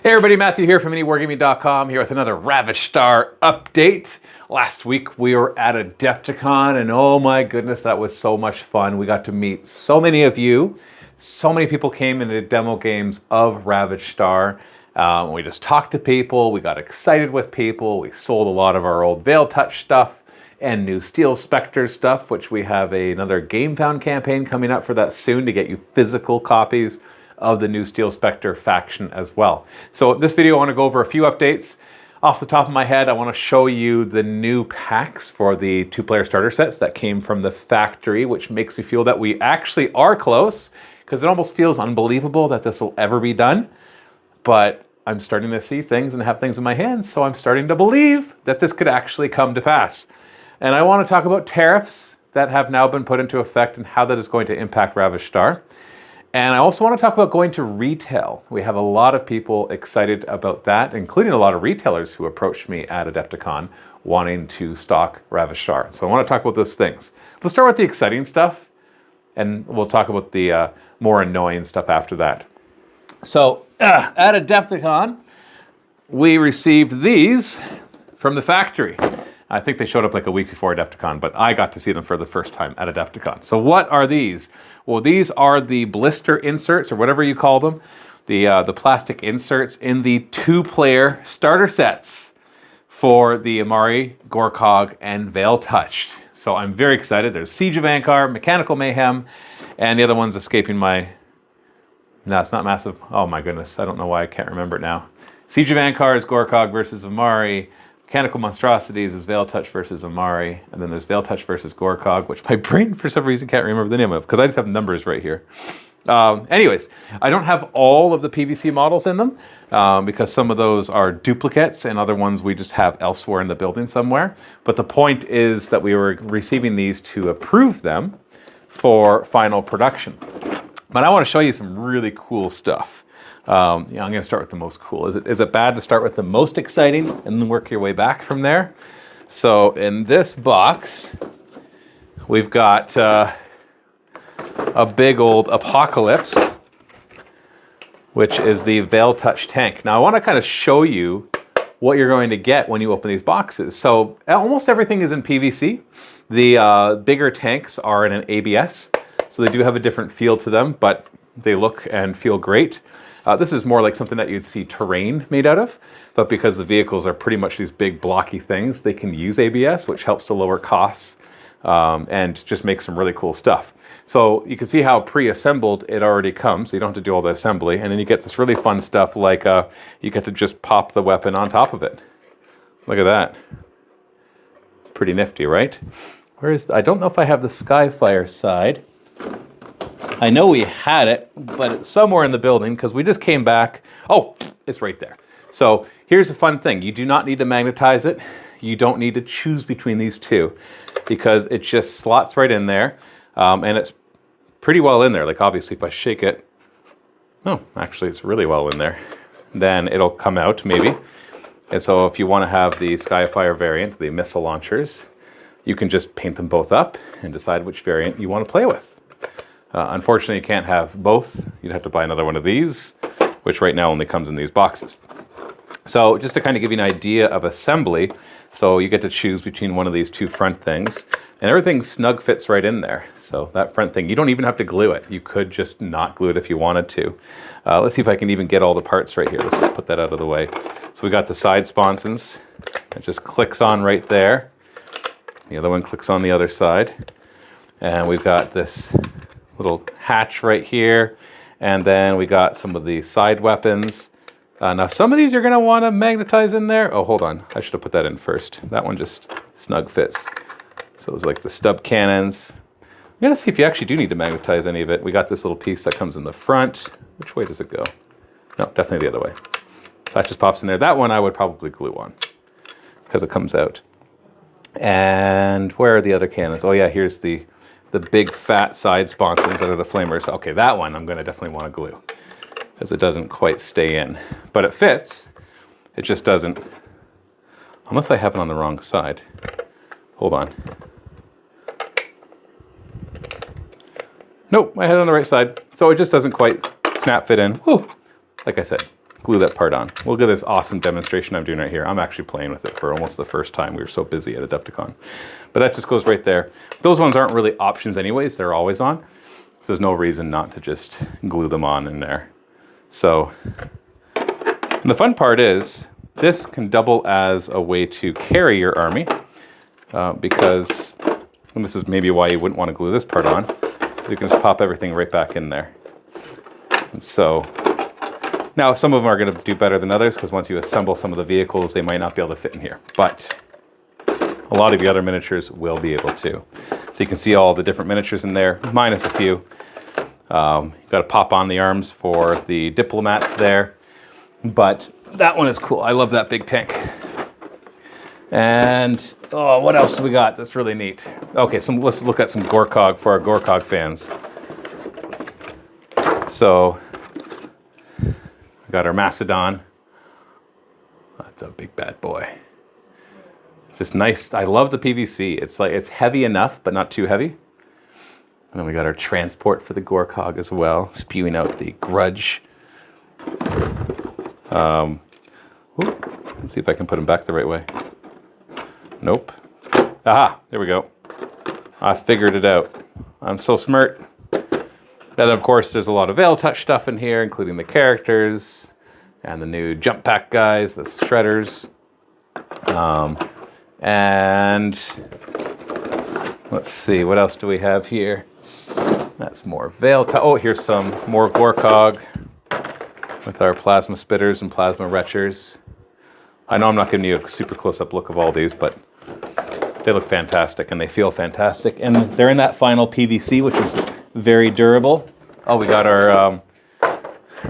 Hey everybody, Matthew here from MiniWarGaming.com, here with another Ravaged Star update. Last week we were at Adepticon and oh my goodness, that was so much fun. We got to meet so many of you. So many people came into demo games of Ravaged Star. We just talked to people, we got excited with people, we sold a lot of our old Veil Touch stuff and new Steel Specters stuff, which we have another Gamefound campaign coming up for that soon to get you physical copies of the new Steel Specter faction as well. So this video I want to go over a few updates. Off the top of my head, I want to show you the new packs for the 2-player starter sets that came from the factory, which makes me feel that we actually are close, because it almost feels unbelievable that this will ever be done. But I'm starting to see things and have things in my hands, so I'm starting to believe that this could actually come to pass. And I want to talk about tariffs that have now been put into effect and how that is going to impact Ravaged Star. And I also want to talk about going to retail. We have a lot of people excited about that, including a lot of retailers who approached me at Adepticon wanting to stock Ravaged Star. So I want to talk about those things. Let's start with the exciting stuff, and we'll talk about the more annoying stuff after that. So at Adepticon, we received these from the factory. I think they showed up like a week before Adepticon, but I got to see them for the first time at Adepticon. So what are these? Well, these are the blister inserts, or whatever you call them, the plastic inserts in the 2-player starter sets for the Amari, Gorkog, and Veil Touch. So I'm very excited. There's Siege of Ankar, Mechanical Mayhem, and the other one's escaping my... No, it's not massive. Oh my goodness, I don't know why I can't remember it now. Siege of Ankar is Gorkog versus Amari. Mechanical Monstrosities is Veil Touch versus Amari, and then there's Veil Touch versus Gorkog, which my brain for some reason can't remember the name of, because I just have numbers right here. Anyways, I don't have all of the PVC models in them, because some of those are duplicates, and other ones we just have elsewhere in the building somewhere. But the point is that we were receiving these to approve them for final production. But I want to show you some really cool stuff. I'm going to start with the most cool. Is it bad to start with the most exciting and then work your way back from there? So in this box, we've got a big old Apocalypse, which is the Veil Touch tank. Now I want to kind of show you what you're going to get when you open these boxes. So almost everything is in PVC. The bigger tanks are in an ABS, so they do have a different feel to them, but they look and feel great. This is more like something that you'd see terrain made out of, but because the vehicles are pretty much these big blocky things, they can use ABS, which helps to lower costs and just make some really cool stuff. So you can see how pre-assembled it already comes, so you don't have to do all the assembly, and then you get this really fun stuff like you get to just pop the weapon on top of it. Look at that. Pretty nifty, right? I don't know if I have the Skyfire side. I know we had it, but it's somewhere in the building because we just came back. Oh, it's right there. So here's a fun thing. You do not need to magnetize it. You don't need to choose between these two because it just slots right in there. And it's pretty well in there. Like obviously if I shake it, no, actually it's really well in there. Then it'll come out maybe. And so if you want to have the Skyfire variant, the missile launchers, you can just paint them both up and decide which variant you want to play with. Unfortunately, you can't have both. You'd have to buy another one of these, which right now only comes in these boxes. So just to kind of give you an idea of assembly, so you get to choose between one of these two front things, and everything snug fits right in there. So that front thing, you don't even have to glue it. You could just not glue it if you wanted to. Let's see if I can even get all the parts right here. Let's just put that out of the way. So we got the side sponsons. It just clicks on right there. The other one clicks on the other side. And we've got this little hatch right here, and then we got some of the side weapons. Now some of these you're going to want to magnetize in there. Oh, hold on, I should have put that in first. That one just snug fits. So it's like the stub cannons. I'm going to see if you actually do need to magnetize any of it. We got this little piece that comes in the front. Which way does it go? No, definitely the other way. That just pops in there. That one I would probably glue on because it comes out. And where are the other cannons? Oh yeah, here's the big fat side sponsons that are the flamers. Okay, that one I'm going to definitely want to glue because it doesn't quite stay in. But it fits. It just doesn't, unless I have it on the wrong side. Hold on. Nope, I had it on the right side. So it just doesn't quite snap fit in. Whew. Like I said, glue that part on. We'll get this awesome demonstration I'm doing right here. I'm actually playing with it for almost the first time. We were so busy at Adepticon. But that just goes right there. Those ones aren't really options anyways. They're always on. So there's no reason not to just glue them on in there. So, and the fun part is, this can double as a way to carry your army. Because, and this is maybe why you wouldn't want to glue this part on, you can just pop everything right back in there. And so, now some of them are going to do better than others, because once you assemble some of the vehicles, they might not be able to fit in here. But a lot of the other miniatures will be able to. So you can see all the different miniatures in there, minus a few. Got to pop on the arms for the diplomats there. But that one is cool. I love that big tank. And, oh, what else do we got that's really neat? Okay, so let's look at some Gorkog for our Gorkog fans. So, we got our Macedon. That's a big bad boy. Just nice. I love the PVC. It's like, it's heavy enough, but not too heavy. And then we got our transport for the Gorkog as well, spewing out the grudge. Let's see if I can put him back the right way. Nope. Aha, there we go. I figured it out. I'm so smart. And of course, there's a lot of Veil Touch stuff in here, including the characters and the new jump pack guys, the shredders. And let's see, what else do we have here? That's more Veil Touch. Oh, here's some more Gorkog with our plasma spitters and plasma retchers. I know I'm not giving you a super close-up look of all these, but they look fantastic and they feel fantastic. And they're in that final PVC, which is very durable. Oh, we got our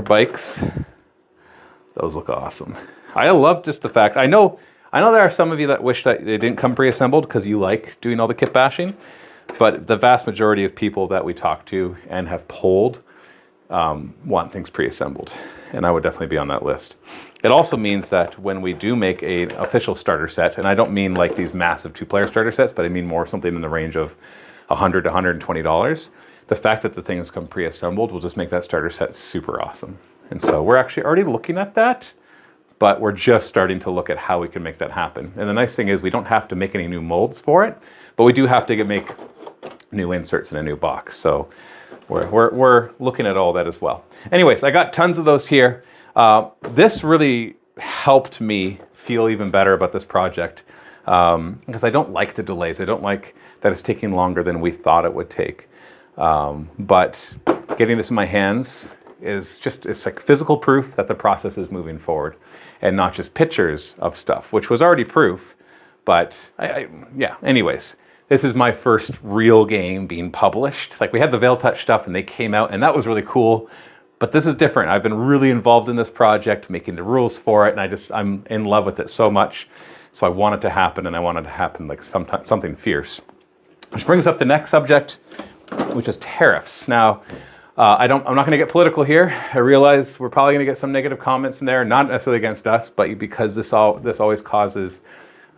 bikes. Those look awesome. I love just the fact, I know there are some of you that wish that they didn't come pre-assembled because you like doing all the kit bashing, but the vast majority of people that we talk to and have polled want things pre-assembled, and I would definitely be on that list. It also means that when we do make an official starter set, and I don't mean like these massive 2-player starter sets, but I mean more something in the range of $100 to $120, the fact that the things come pre-assembled will just make that starter set super awesome. And so we're actually already looking at that, but we're just starting to look at how we can make that happen. And the nice thing is we don't have to make any new molds for it, but we do have to make new inserts in a new box. So we're looking at all that as well. Anyways, I got tons of those here. This really helped me feel even better about this project because I don't like the delays. I don't like that it's taking longer than we thought it would take. But getting this in my hands is just, it's like physical proof that the process is moving forward and not just pictures of stuff, which was already proof. But yeah, anyways. This is my first real game being published. Like we had the Veil Touch stuff and they came out and that was really cool. But this is different. I've been really involved in this project, making the rules for it. And I'm in love with it so much. So I want it to happen, and I want it to happen like something fierce. Which brings up the next subject, which is tariffs. Now, I'm not going to get political here. I realize we're probably going to get some negative comments in there, not necessarily against us, but because this always causes,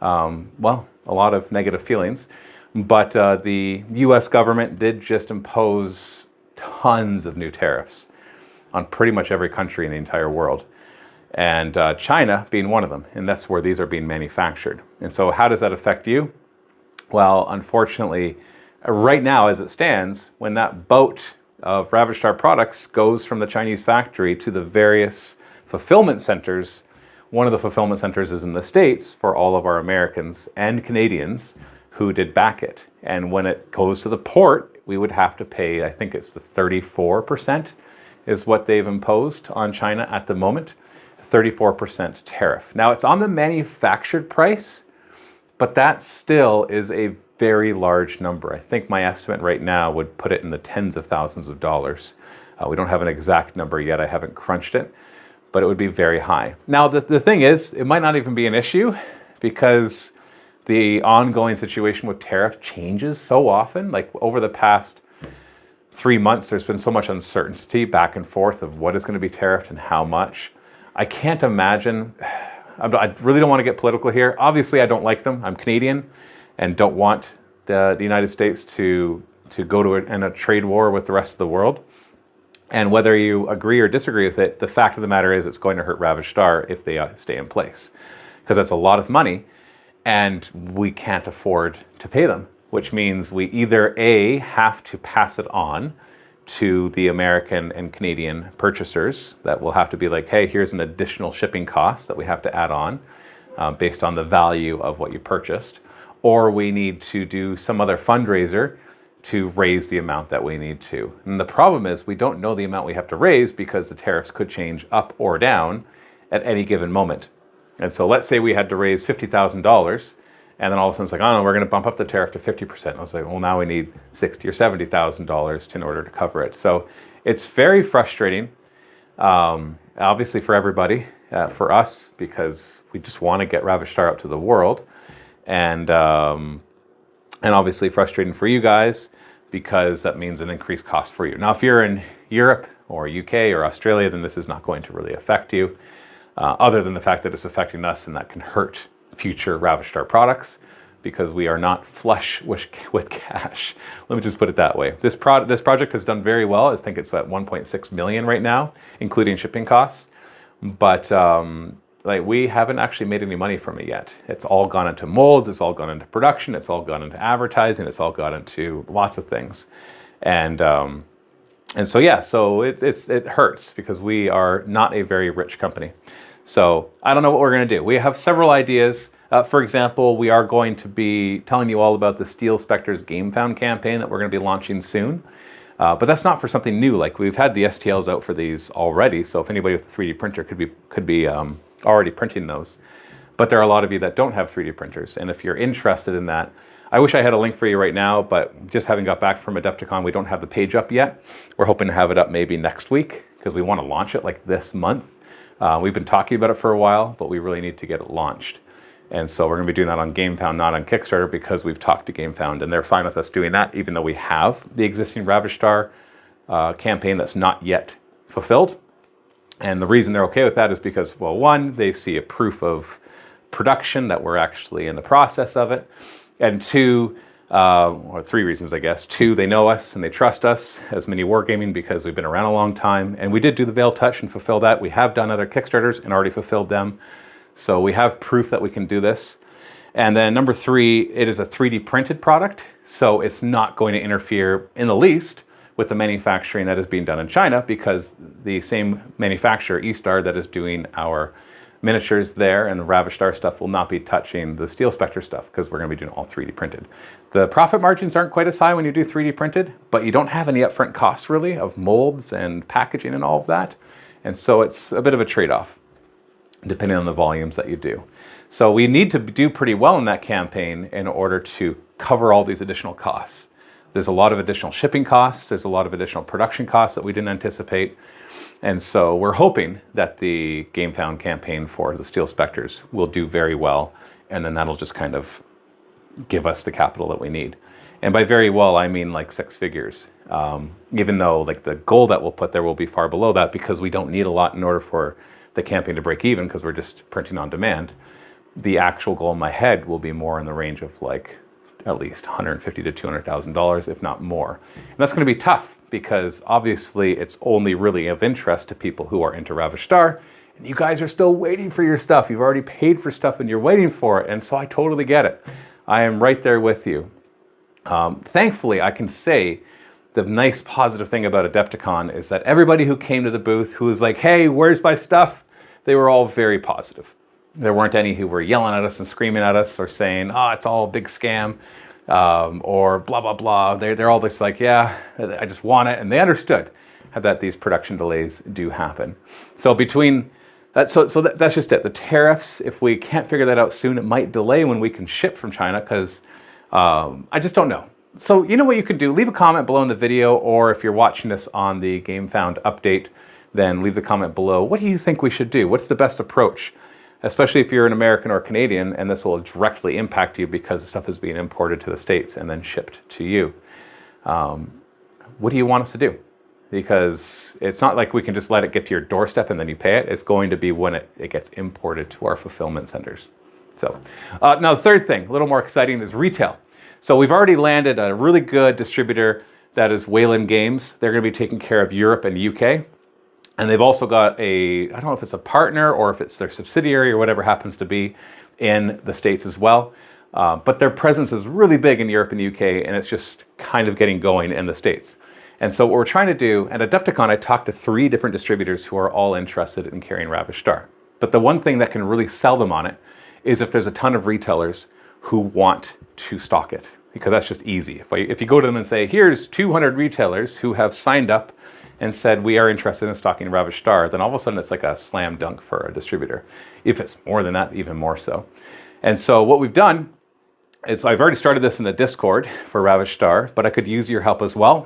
well, a lot of negative feelings. But the U.S. government did just impose tons of new tariffs on pretty much every country in the entire world. And China being one of them. And that's where these are being manufactured. And so how does that affect you? Well, unfortunately, right now as it stands, when that boat of Ravaged Star products goes from the Chinese factory to the various fulfillment centers, one of the fulfillment centers is in the States for all of our Americans and Canadians who did back it. And when it goes to the port, we would have to pay, I think it's the 34% is what they've imposed on China at the moment, 34% tariff. Now it's on the manufactured price, but that still is a very large number. I think my estimate right now would put it in the tens of thousands of dollars. We don't have an exact number yet. I haven't crunched it, but it would be very high. Now, the thing is, it might not even be an issue because the ongoing situation with tariff changes so often. Like over the past 3 months, there's been so much uncertainty back and forth of what is going to be tariffed and how much. I can't imagine. I really don't want to get political here. Obviously, I don't like them. I'm Canadian and don't want the United States to go to a trade war with the rest of the world. And whether you agree or disagree with it, the fact of the matter is it's going to hurt Ravaged Star if they stay in place. Because that's a lot of money, and we can't afford to pay them, which means we either A, have to pass it on to the American and Canadian purchasers. That will have to be like, hey, here's an additional shipping cost that we have to add on based on the value of what you purchased. Or we need to do some other fundraiser to raise the amount that we need to. And the problem is we don't know the amount we have to raise because the tariffs could change up or down at any given moment. And so let's say we had to raise $50,000, and then all of a sudden it's like, oh no, we're going to bump up the tariff to 50%. I was like, well, now we need $60,000 or $70,000 in order to cover it. So it's very frustrating, obviously for everybody, for us, because we just want to get Ravaged Star out to the world, and obviously frustrating for you guys because that means an increased cost for you. Now, if you're in Europe or UK or Australia, then this is not going to really affect you. Other than the fact that it's affecting us, and that can hurt future Ravaged Star products because we are not flush with cash. Let me just put it that way. This project has done very well. I think it's at 1.6 million right now, including shipping costs. But like, we haven't actually made any money from it yet. It's all gone into molds. It's all gone into production. It's all gone into advertising. It's all gone into lots of things. And so yeah, so it hurts because we are not a very rich company. So I don't know what we're going to do. We have several ideas. For example, we are going to be telling you all about the Steel Specters Gamefound campaign that we're going to be launching soon. But that's not for something new. Like, we've had the STLs out for these already. So if anybody with a 3D printer could be already printing those. But there are a lot of you that don't have 3D printers. And if you're interested in that, I wish I had a link for you right now, but just having got back from Adepticon, we don't have the page up yet. We're hoping to have it up maybe next week because we want to launch it like this month. We've been talking about it for a while, but we really need to get it launched. And so we're going to be doing that on Gamefound, not on Kickstarter, because we've talked to Gamefound and they're fine with us doing that, even though we have the existing Ravaged Star campaign that's not yet fulfilled. And the reason they're okay with that is because, well, one, they see a proof of production that we're actually in the process of it. And two, or three reasons, I guess. Two, they know us and they trust us as MiniWarGaming because we've been around a long time. And we did do the Veil Touch and fulfill that. We have done other Kickstarters and already fulfilled them. So we have proof that we can do this. And then number three, it is a 3D printed product. So it's not going to interfere in the least with the manufacturing that is being done in China, because the same manufacturer, eStar, that is doing our miniatures there and the Ravaged Star stuff will not be touching the Steel Spectre stuff because we're going to be doing all 3D printed. The profit margins aren't quite as high when you do 3D printed, but you don't have any upfront costs really of molds and packaging and all of that. And so it's a bit of a trade-off depending on the volumes that you do. So we need to do pretty well in that campaign in order to cover all these additional costs. There's a lot of additional shipping costs. There's a lot of additional production costs that we didn't anticipate. And so we're hoping that the Gamefound campaign for the Steel Specters will do very well. And then that'll just kind of give us the capital that we need. And by very well, I mean like 6 figures. Even though like the goal that we'll put there will be far below that because we don't need a lot in order for the campaign to break even because we're just printing on demand. The actual goal in my head will be more in the range of like at least $150,000 to $200,000, if not more. And that's going to be tough because obviously it's only really of interest to people who are into Ravaged Star. And you guys are still waiting for your stuff. You've already paid for stuff and you're waiting for it. And so I totally get it. I am right there with you. Thankfully, I can say the nice positive thing about Adepticon is that everybody who came to the booth who was like, hey, where's my stuff? They were all very positive. There weren't any who were yelling at us and screaming at us or saying, oh, it's all a big scam, or blah, blah, blah. They're all just like, yeah, I just want it. And they understood that these production delays do happen. So between that, that's just it. The tariffs, if we can't figure that out soon, it might delay when we can ship from China because I just don't know. So you know what you can do? Leave a comment below in the video, or if you're watching this on the Gamefound update, then leave the comment below. What do you think we should do? What's the best approach? Especially if you're an American or Canadian, and this will directly impact you because the stuff is being imported to the States and then shipped to you. What do you want us to do? Because it's not like we can just let it get to your doorstep and then you pay it. It's going to be when it gets imported to our fulfillment centers. So now the third thing, a little more exciting, is retail. So we've already landed a really good distributor that is Wayland Games. They're going to be taking care of Europe and UK. And they've also got I don't know if it's a partner or if it's their subsidiary or whatever happens to be in the States as well. But their presence is really big in Europe and the UK, and it's just kind of getting going in the States. And so what we're trying to do, at Adepticon, I talked to 3 different distributors who are all interested in carrying Ravaged Star. But the one thing that can really sell them on it is if there's a ton of retailers who want to stock it, because that's just easy. If you go to them and say, here's 200 retailers who have signed up and said, we are interested in stocking Ravaged Star, then all of a sudden it's like a slam dunk for a distributor. If it's more than that, even more so. And so what we've done is I've already started this in the Discord for Ravaged Star, but I could use your help as well.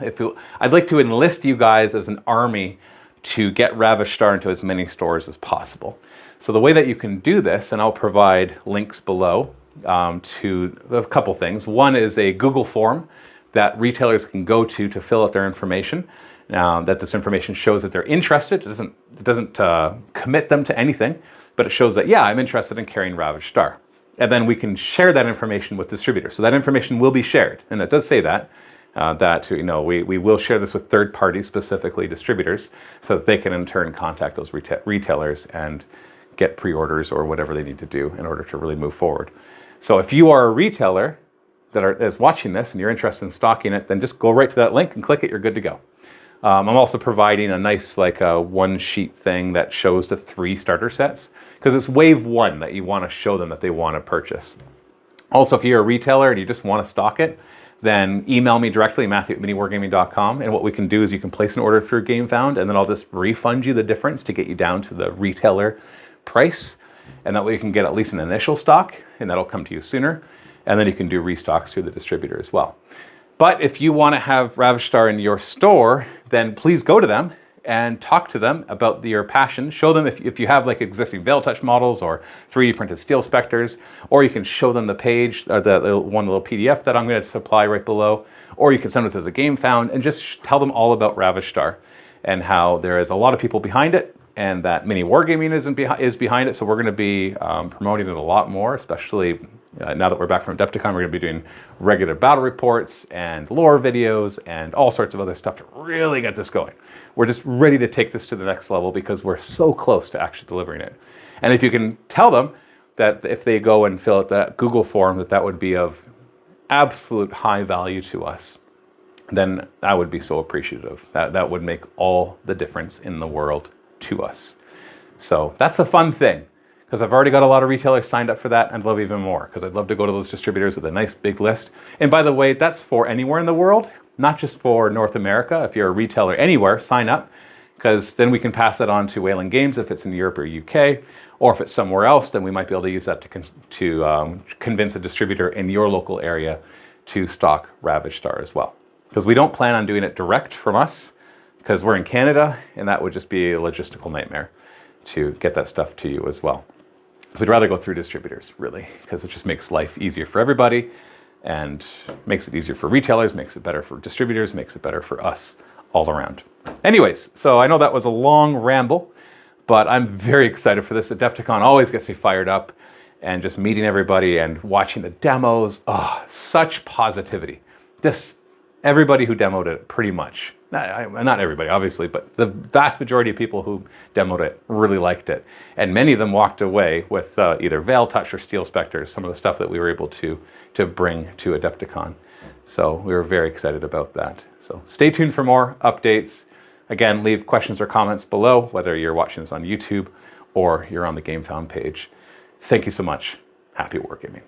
I'd like to enlist you guys as an army to get Ravaged Star into as many stores as possible. So the way that you can do this, and I'll provide links below to a couple things. One is a Google form that retailers can go to fill out their information. That this information shows that they're interested. It doesn't commit them to anything, but it shows that, yeah, I'm interested in carrying Ravaged Star. And then we can share that information with distributors. So that information will be shared. And it does say that, we will share this with third parties, specifically distributors, so that they can in turn contact those retailers and get pre-orders or whatever they need to do in order to really move forward. So if you are a retailer that is watching this and you're interested in stocking it, then just go right to that link and click it, you're good to go. I'm also providing a nice one sheet thing that shows the 3 starter sets, because it's wave 1 that you want to show them that they want to purchase. Also, if you're a retailer and you just want to stock it, then email me directly, Matthew@MiniWarGaming.com, and what we can do is you can place an order through Gamefound, and then I'll just refund you the difference to get you down to the retailer price, and that way you can get at least an initial stock, and that'll come to you sooner, and then you can do restocks through the distributor as well. But if you want to have Ravaged Star in your store, then please go to them and talk to them about your passion. Show them if you have existing Veil Touch models or 3D printed Steel Specters, or you can show them the page, or the one little PDF that I'm going to supply right below, or you can send it to the Gamefound and just tell them all about Ravaged Star and how there is a lot of people behind it, and that MiniWarGaming is behind it. So we're going to be promoting it a lot more, especially now that we're back from Adepticon. We're going to be doing regular battle reports and lore videos and all sorts of other stuff to really get this going. We're just ready to take this to the next level because we're so close to actually delivering it. And if you can tell them that if they go and fill out that Google form, that would be of absolute high value to us, then I would be so appreciative. That would make all the difference in the world to us. So that's a fun thing, because I've already got a lot of retailers signed up for that, and I'd love even more, because I'd love to go to those distributors with a nice big list. And by the way, that's for anywhere in the world, not just for North America. If you're a retailer anywhere, sign up, because then we can pass it on to Wayland Games if it's in Europe or UK, or if it's somewhere else, then we might be able to use that to convince a distributor in your local area to stock Ravaged Star as well. Because we don't plan on doing it direct from us, because we're in Canada, and that would just be a logistical nightmare to get that stuff to you as well. So we'd rather go through distributors, really, because it just makes life easier for everybody and makes it easier for retailers, makes it better for distributors, makes it better for us all around. Anyways, so I know that was a long ramble, but I'm very excited for this. Adepticon always gets me fired up, and just meeting everybody and watching the demos, such positivity. Everybody who demoed it, pretty much, not everybody obviously, but the vast majority of people who demoed it really liked it. And many of them walked away with either Veil Touch or Steel Specters, some of the stuff that we were able to bring to Adepticon. So we were very excited about that. So stay tuned for more updates. Again, leave questions or comments below, whether you're watching this on YouTube or you're on the Gamefound page. Thank you so much. Happy wargaming.